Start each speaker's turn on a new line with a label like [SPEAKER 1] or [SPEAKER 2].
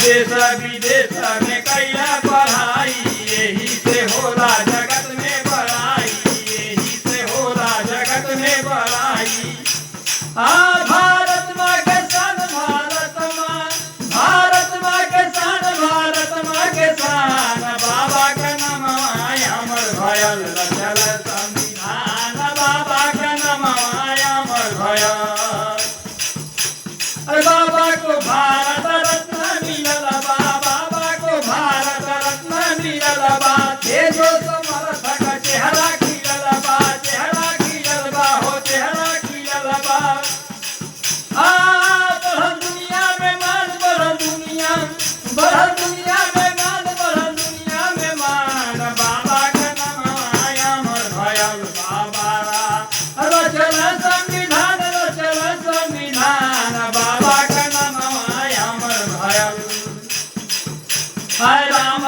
[SPEAKER 1] देश विदेश में कैला पढ़ाई, यही से होला जगत में बड़ाई, यही से होला जगत में बड़ाई। भारत माँ के सन, भारत माँ, भारत माँ के सन, भारत माँ के सन, बाबा के नाम अमर भयल रचल संविधान, बाबा के नाम अमर भयल। बाबा को भारत रत्न मिलल बा, बाबा को भारत रत्न मिलल बा, तेजो समर्थक चेहरा खिलल बा, चेहरा खिलल बा, हो चेहरा खिलल बा। बढ़ल दुनिया में मान, बढ़ल दुनिया, बढ़ल दुनिया में मान, बढ़ल दुनिया में मान, बाबा के नाम अमर भयल, बाबा रचल संविधान, रचल संविधान, बाबा के नाम अमर भयल। राम